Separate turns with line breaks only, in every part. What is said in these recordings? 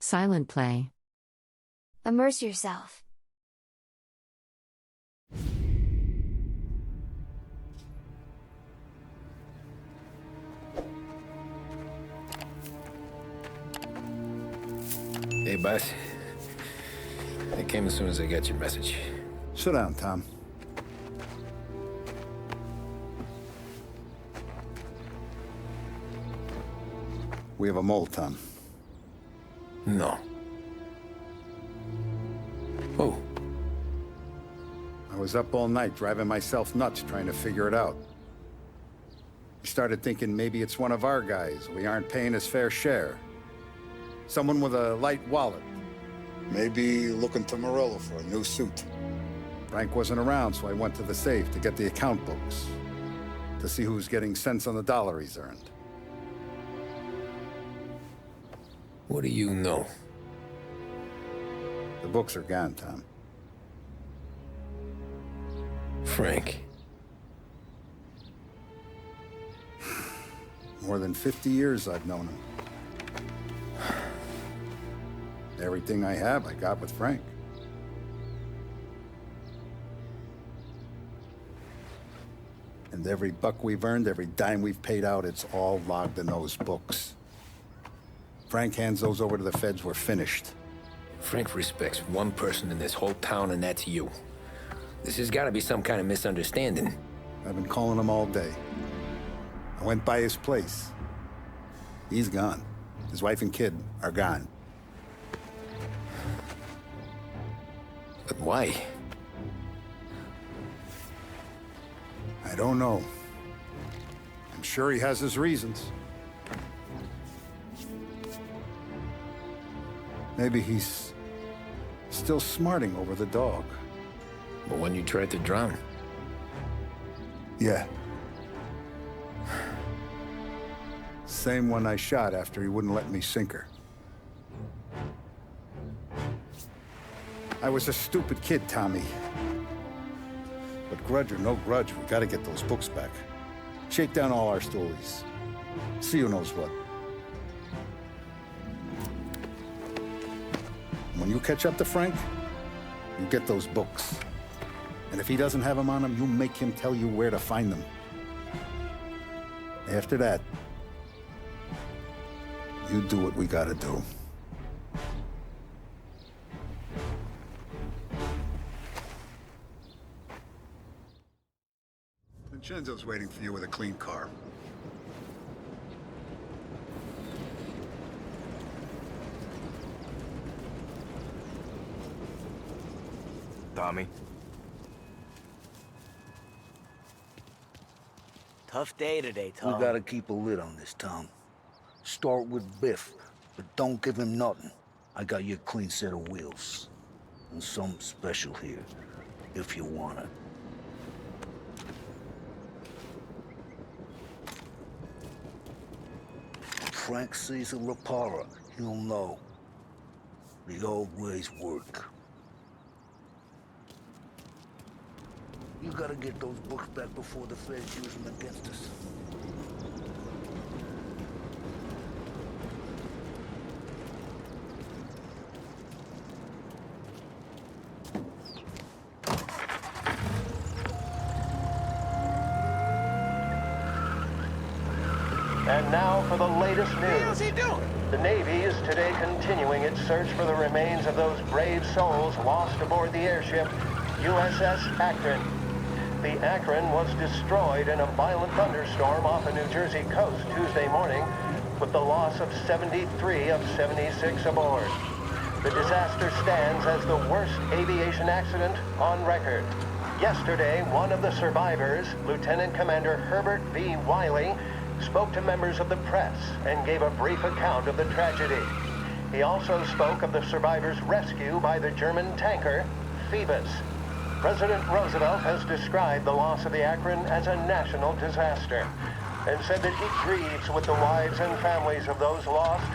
Silent play.
Immerse yourself.
Hey, boss. I came as soon as I got your message.
Sit down, Tom. We have a mole, Tom.
No. Oh.
I was up all night driving myself nuts trying to figure it out. I started thinking maybe it's one of our guys. We aren't paying his fair share. Someone with a light wallet. Maybe looking to Morello for a new suit. Frank wasn't around, so I went to the safe to get the account books. To see who's getting cents on the dollar he's earned.
What do you know?
The books are gone, Tom.
Frank.
More than 50 years I've known him. Everything I have, I got with Frank. And every buck we've earned, every dime we've paid out, it's all logged in those books. Frank hands those over to the feds, we're finished.
Frank respects one person in this whole town, and that's you. This has got to be some kind of misunderstanding.
I've been calling him all day. I went by his place. He's gone. His wife and kid are gone.
But why?
I don't know. I'm sure he has his reasons. Maybe he's still smarting over the dog.
The one you tried to drown?
Yeah. Same one I shot after he wouldn't let me sink her. I was a stupid kid, Tommy. But grudge or no grudge, we gotta get those books back. Shake down all our stories. See who knows what. When you catch up to Frank, you get those books. And if he doesn't have them on him, you make him tell you where to find them. After that, you do what we gotta do. Vincenzo's waiting for you with a clean car.
Tommy.
Tough day today, Tom.
We gotta keep a lid on this, Tom. Start with Biff, but don't give him nothing. I got you a clean set of wheels. And something special here, if you want it. Frank sees a Rapara, he'll know. The old ways work. You gotta get those books back before the feds use them against us.
And now for the latest news.
How's he doing?
The Navy is today continuing its search for the remains of those brave souls lost aboard the airship USS Akron. The Akron was destroyed in a violent thunderstorm off the New Jersey coast Tuesday morning, with the loss of 73 of 76 aboard. The disaster stands as the worst aviation accident on record. Yesterday, one of the survivors, Lieutenant Commander Herbert V. Wiley, spoke to members of the press and gave a brief account of the tragedy. He also spoke of the survivors' rescue by the German tanker, Phoebus. President Roosevelt has described the loss of the Akron as a national disaster and said that he grieves with the wives and families of those lost.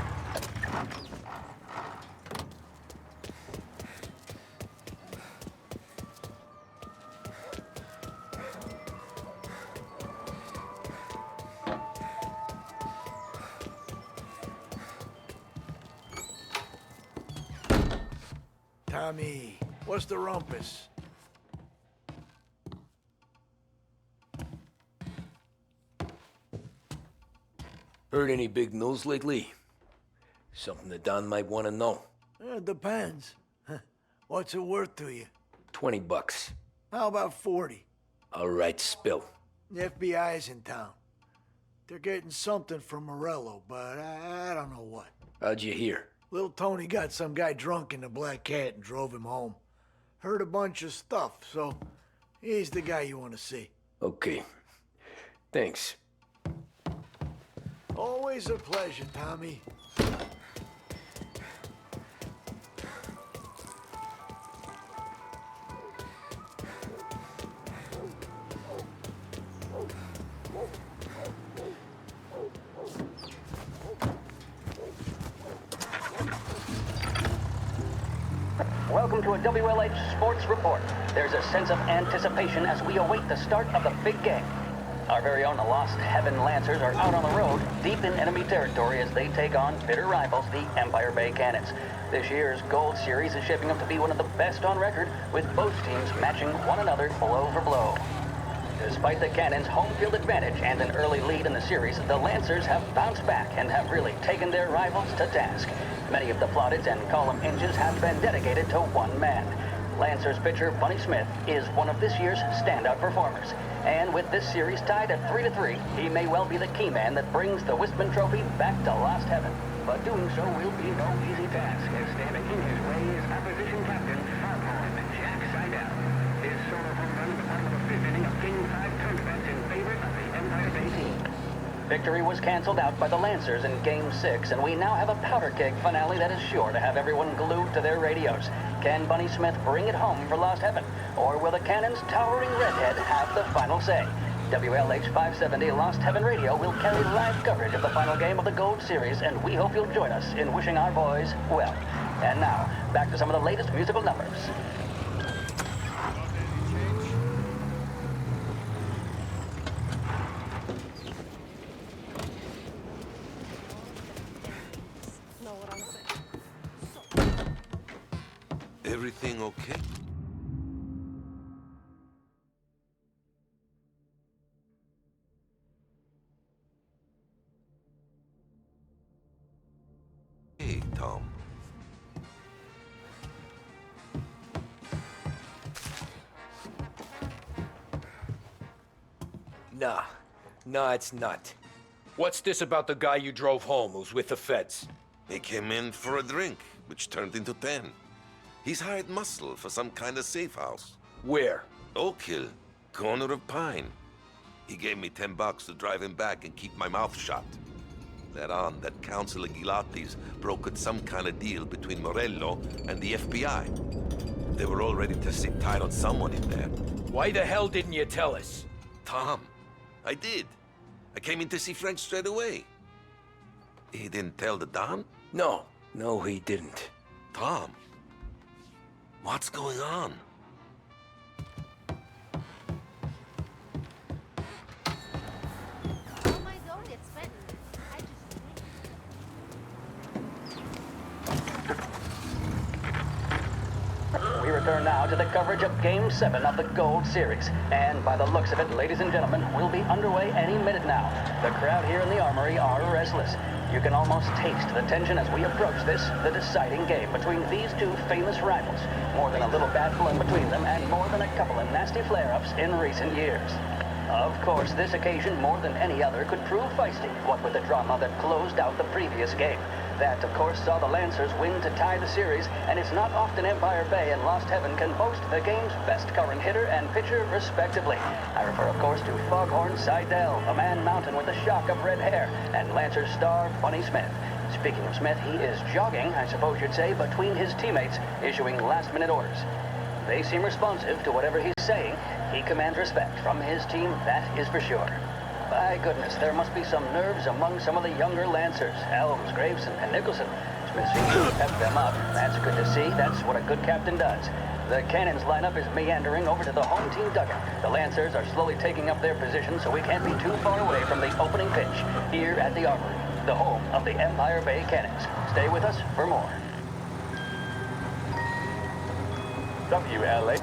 Tommy. What's the rumpus?
Heard any big news lately? Something that Don might want to know.
It depends. What's it worth to you?
$20.
How about 40?
All right, spill.
The FBI's in town. They're getting something from Morello, but I don't know what.
How'd you hear?
Little Tony got some guy drunk in the Black Cat and drove him home. Heard a bunch of stuff, so he's the guy you want to see.
Okay. Thanks.
Always a pleasure, Tommy.
Welcome to a WLH Sports Report. There's a sense of anticipation as we await the start of the big game. Our very own Lost Heaven Lancers are out on the road, deep in enemy territory as they take on bitter rivals, the Empire Bay Cannons. This year's Gold Series is shaping up to be one of the best on record, with both teams matching one another blow for blow. Despite the Cannons' home field advantage and an early lead in the series, the Lancers have bounced back and have really taken their rivals to task. Many of the plaudits and column inches have been dedicated to one man. Lancers pitcher Bunny Smith is one of this year's standout performers. And with this series tied at 3-3, he may well be the key man that brings the Wistman Trophy back to Lost Heaven. But doing so will be no easy task, as standing in his way is opposition captain Foghorn Jack Seidel. His solo home run at the bottom of the fifth inning of Game 5 tournament in favor of the Empire Bay team. Victory was canceled out by the Lancers in Game 6, and we now have a powder keg finale that is sure to have everyone glued to their radios. Can Bunny Smith bring it home for Lost Heaven, or will the Cannon's towering redhead have the final say? WLH 570 Lost Heaven Radio will carry live coverage of the final game of the Gold Series, and we hope you'll join us in wishing our boys well. And now, back to some of the latest musical numbers.
Everything okay? Hey, Tom.
Nah, it's not. What's this about the guy you drove home who's with the feds?
He came in for a drink, which turned into 10. He's hired muscle for some kind of safe house.
Where?
Oak Hill, corner of Pine. He gave me $10 to drive him back and keep my mouth shut. Later on, that Councilor Gilatti's brokered some kind of deal between Morello and the FBI. They were all ready to sit tight on someone in there.
Why the hell didn't you tell us?
Tom, I did. I came in to see Frank straight away. He didn't tell the Don?
No, he didn't.
Tom, what's going on?
We return now to the coverage of Game 7 of the Gold Series. And by the looks of it, ladies and gentlemen, we'll be underway any minute now. The crowd here in the Armory are restless. You can almost taste the tension as we approach this, the deciding game between these two famous rivals. More than a little bad blood between them, and more than a couple of nasty flare-ups in recent years. Of course, this occasion, more than any other, could prove feisty, what with the drama that closed out the previous game. That, of course, saw the Lancers win to tie the series, and it's not often Empire Bay and Lost Heaven can boast the game's best current hitter and pitcher, respectively. I refer, of course, to Foghorn Seidel, a man mountain with a shock of red hair, and Lancers star Bunny Smith. Speaking of Smith, he is jogging, I suppose you'd say, between his teammates, issuing last-minute orders. They seem responsive to whatever he's saying. He commands respect from his team, that is for sure. By goodness, there must be some nerves among some of the younger Lancers. Elms, Graves, and Nicholson. Smith seems to pep them up. That's good to see. That's what a good captain does. The Cannons lineup is meandering over to the home team dugout. The Lancers are slowly taking up their position, so we can't be too far away from the opening pitch here at the Armory, the home of the Empire Bay Cannons. Stay with us for more. WLA.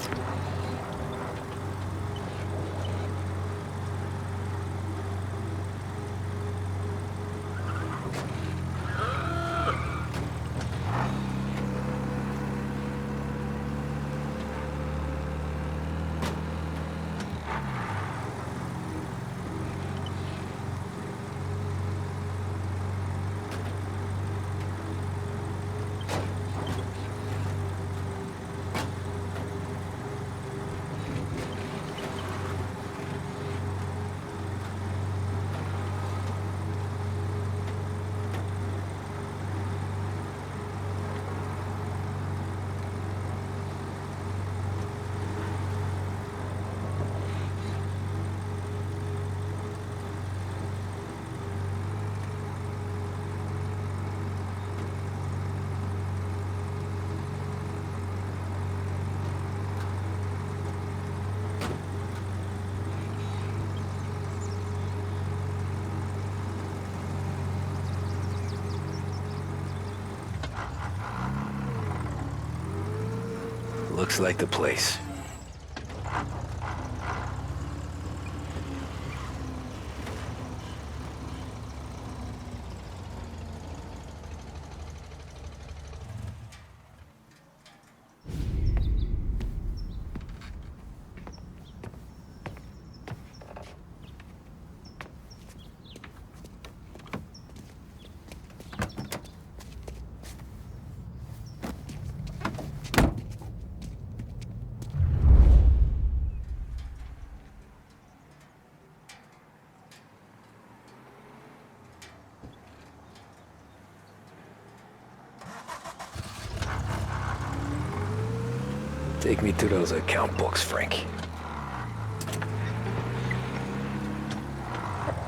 Looks like the place. Take me to those account books, Frank.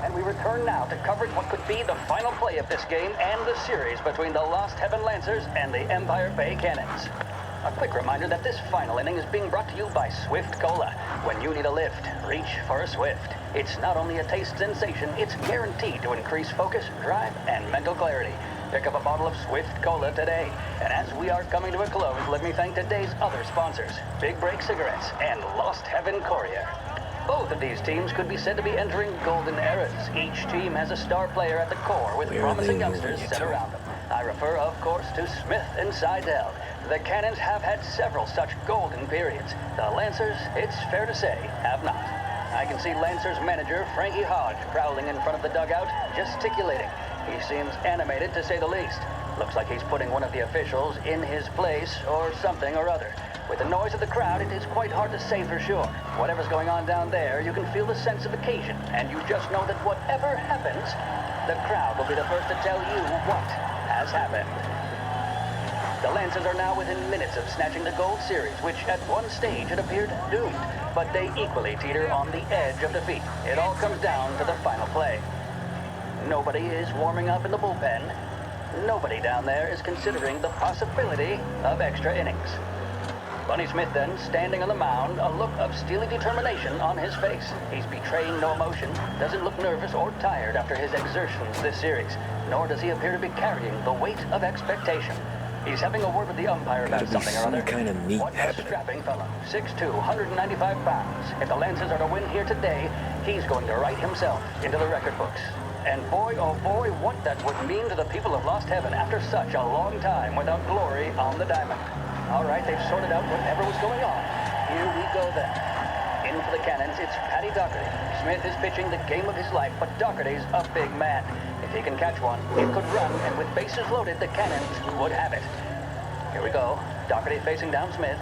And we return now to coverage what could be the final play of this game and the series between the Lost Heaven Lancers and the Empire Bay Cannons. A quick reminder that this final inning is being brought to you by Swift Cola. When you need a lift, reach for a Swift. It's not only a taste sensation, it's guaranteed to increase focus, drive, and mental clarity. Pick up a bottle of Swift Cola today. And as we are coming to a close, let me thank today's other sponsors, Big Break Cigarettes and Lost Heaven Courier. Both of these teams could be said to be entering golden eras. Each team has a star player at the core with promising youngsters set around them. I refer, of course, to Smith and Seidel. The Cannons have had several such golden periods. The Lancers, it's fair to say, have not. I can see Lancers manager Frankie Hodge prowling in front of the dugout, gesticulating. He seems animated, to say the least. Looks like he's putting one of the officials in his place or something or other. With the noise of the crowd, it is quite hard to say for sure. Whatever's going on down there, you can feel the sense of occasion, and you just know that whatever happens, the crowd will be the first to tell you what has happened. The Lancers are now within minutes of snatching the Gold Series, which at one stage had appeared doomed, but they equally teeter on the edge of defeat. It all comes down to the final play. Nobody is warming up in the bullpen. Nobody down there is considering the possibility of extra innings. Bunny Smith then, standing on the mound, a look of steely determination on his face. He's betraying no emotion, doesn't look nervous or tired after his exertions this series, nor does he appear to be carrying the weight of expectation. He's having a word with the umpire about something or other.
Some kind of meat
What a
happening.
strapping fellow. 6'2", 195 pounds. If the Lancers are to win here today, he's going to write himself into the record books. And boy, oh boy, what that would mean to the people of Lost Heaven after such a long time without glory on the diamond. All right, they've sorted out whatever was going on. Here we go then. In for the Cannons, it's Paddy Doherty. Smith is pitching the game of his life, but Doherty's a big man. If he can catch one, it could run, and with bases loaded, the Cannons would have it. Here we go. Doherty facing down Smith.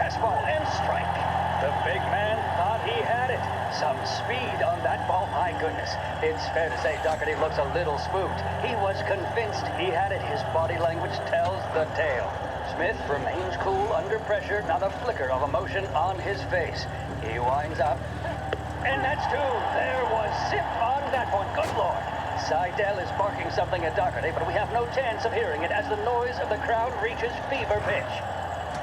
Fastball and strike. The big man thought he had it. Some speed on that ball, my goodness. It's fair to say Doherty looks a little spooked. He was convinced he had it. His body language tells the tale. Smith remains cool under pressure, not a flicker of emotion on his face. He winds up. And that's two. There was zip on that one. Good Lord. Seidel is barking something at Doherty, but we have no chance of hearing it as the noise of the crowd reaches fever pitch.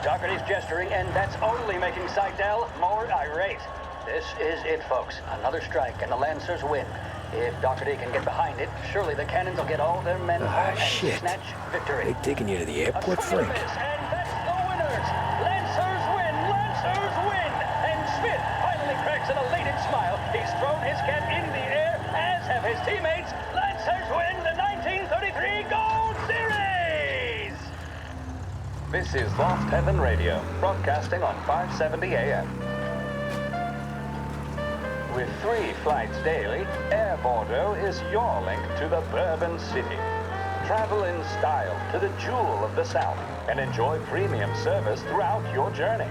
Doherty's gesturing, and that's only making Seidel more irate. This is it, folks. Another strike, and the Lancers win. If Doherty can get behind it, surely the Cannons will get all their men home and snatch victory.
They taking you to the airport, Frank?
And that's the winners. Lancers win his teammates, Lancers win the 1933 Gold Series! This is Lost Heaven Radio, broadcasting on 570 AM. With 3 flights daily, Air Bordeaux is your link to the Bourbon City. Travel in style to the jewel of the South and enjoy premium service throughout your journey.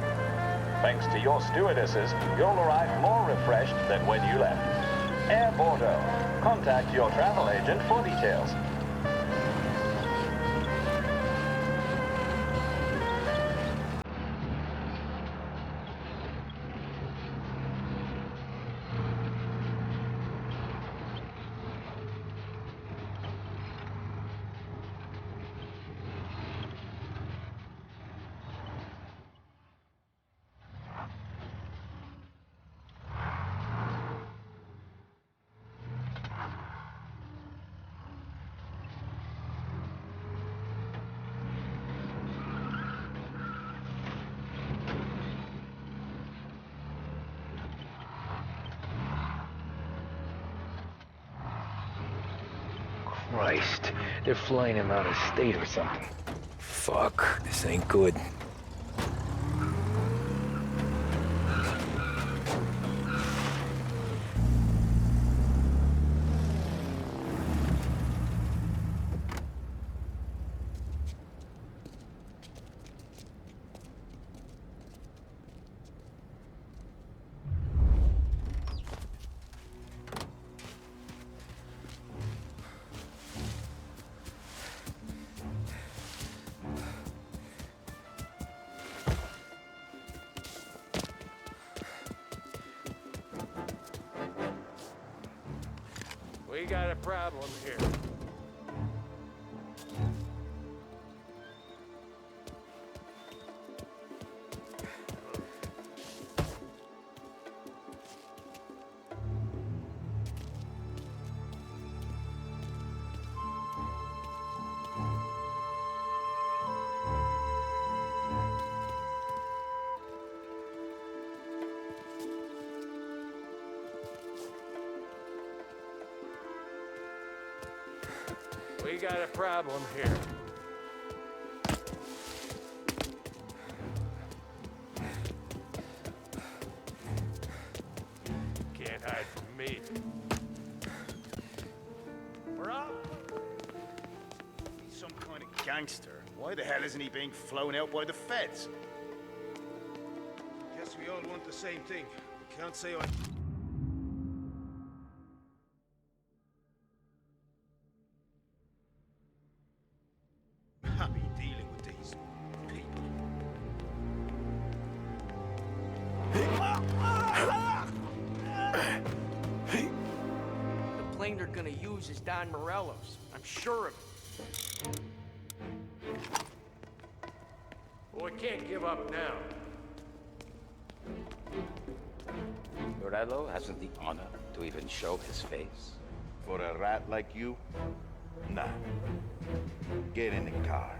Thanks to your stewardesses, you'll arrive more refreshed than when you left. Air Bordeaux. Contact your travel agent for details.
Christ, they're flying him out of state or something. Fuck, this ain't good.
We got a problem here. We got a problem here. Can't hide from me.
We're up. He's some kind of gangster. Why the hell isn't he being flown out by the feds? Guess we all want the same thing. We can't say I...
The plane they're gonna use is Don Morello's. I'm sure of it. Well, we can't give up now.
Morello hasn't the honor to even show his face.
For a rat like you? Nah. Get in the car.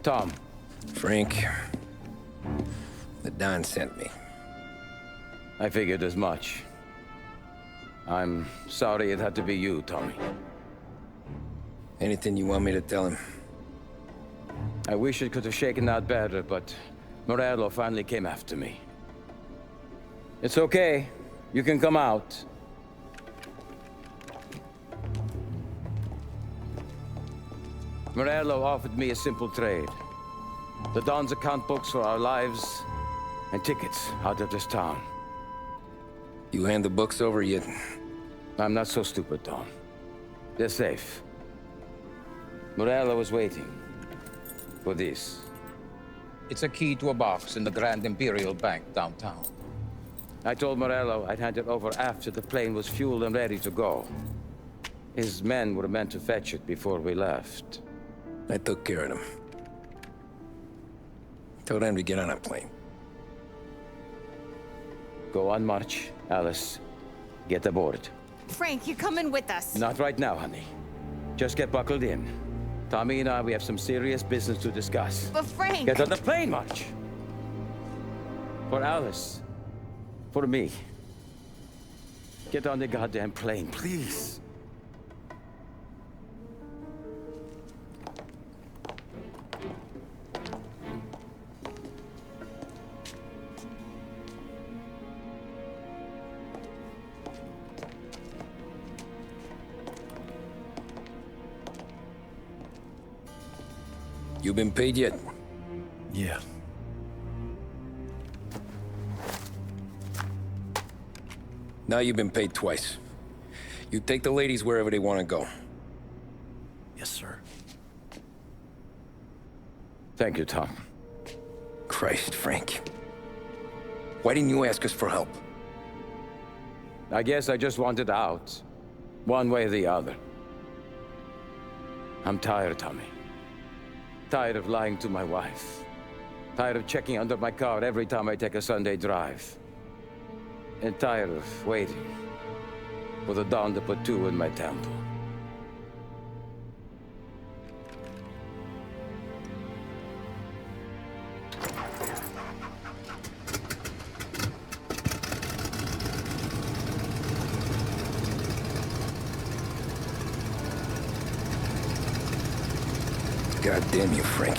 Tom.
Frank. The Don sent me.
I figured as much. I'm sorry it had to be you, Tommy.
Anything you want me to tell him?
I wish it could have shaken out better, but Morello finally came after me. It's okay. You can come out. Morello offered me a simple trade. The Don's account books for our lives and tickets out of this town.
You hand the books over yet?
I'm not so stupid, Tom. They're safe. Morello was waiting for this.
It's a key to a box in the Grand Imperial Bank downtown.
I told Morello I'd hand it over after the plane was fueled and ready to go. His men were meant to fetch it before we left.
I took care of them. Told them to get on a plane.
Go on, March. Alice, get aboard.
Frank, you're coming with us.
Not right now, honey. Just get buckled in. Tommy and I, we have some serious business to discuss.
But Frank...
Get on the plane, March! For Alice. For me. Get on the goddamn plane, please.
You been paid yet?
Yeah.
Now you've been paid twice. You take the ladies wherever they want to go.
Yes, sir.
Thank you, Tom.
Christ, Frank. Why didn't you ask us for help?
I guess I just wanted out. One way or the other. I'm tired, Tommy. Tired of lying to my wife. Tired of checking under my car every time I take a Sunday drive. And tired of waiting for the dawn to put two in my temple.
God damn you, Frank.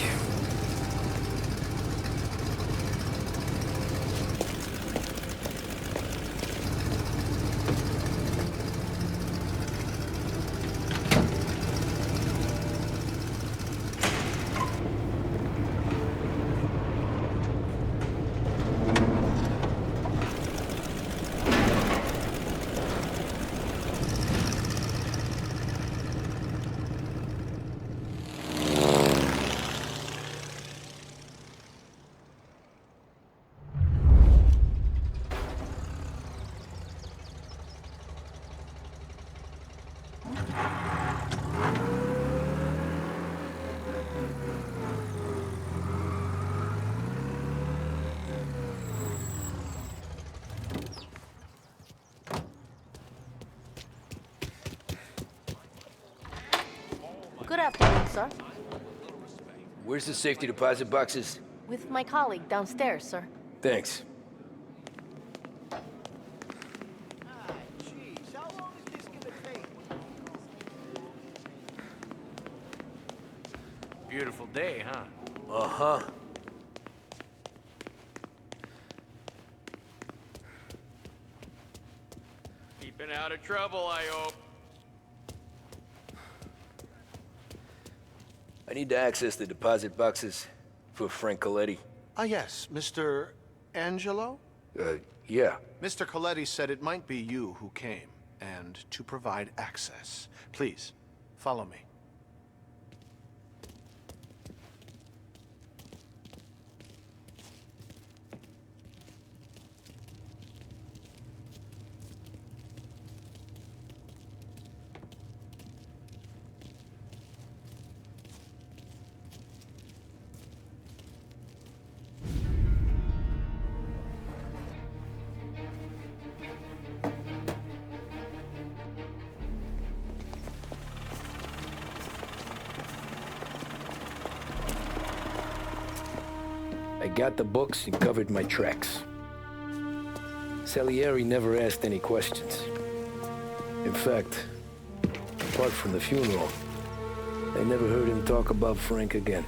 Good afternoon, sir.
Where's the safety deposit boxes?
With my colleague downstairs, sir.
Thanks.
Beautiful day, huh?
Uh-huh.
Keeping out of trouble, I hope.
I need to access the deposit boxes for Frank Coletti.
Ah, yes, Mr. Angelo?
Yeah.
Mr. Coletti said it might be you who came, and to provide access. Please, follow me.
got the books and covered my tracks. Salieri never asked any questions. In fact, apart from the funeral, I never heard him talk about Frank again.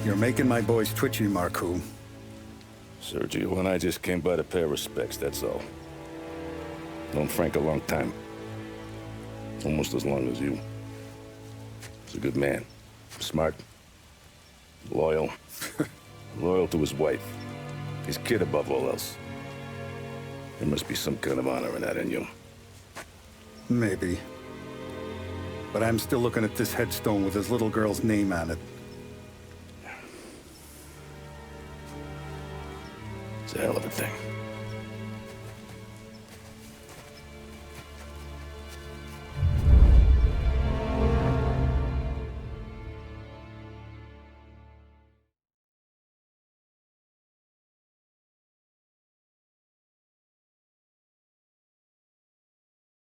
You're making my boys twitchy, Marku.
Sergio and I just came by to pay respects, that's all. Known Frank a long time. Almost as long as you. He's a good man. Smart. Loyal. Loyal to his wife. His kid above all else. There must be some kind of honor in that in you.
Maybe. But I'm still looking at this headstone with his little girl's name on it.
It's a hell of a thing.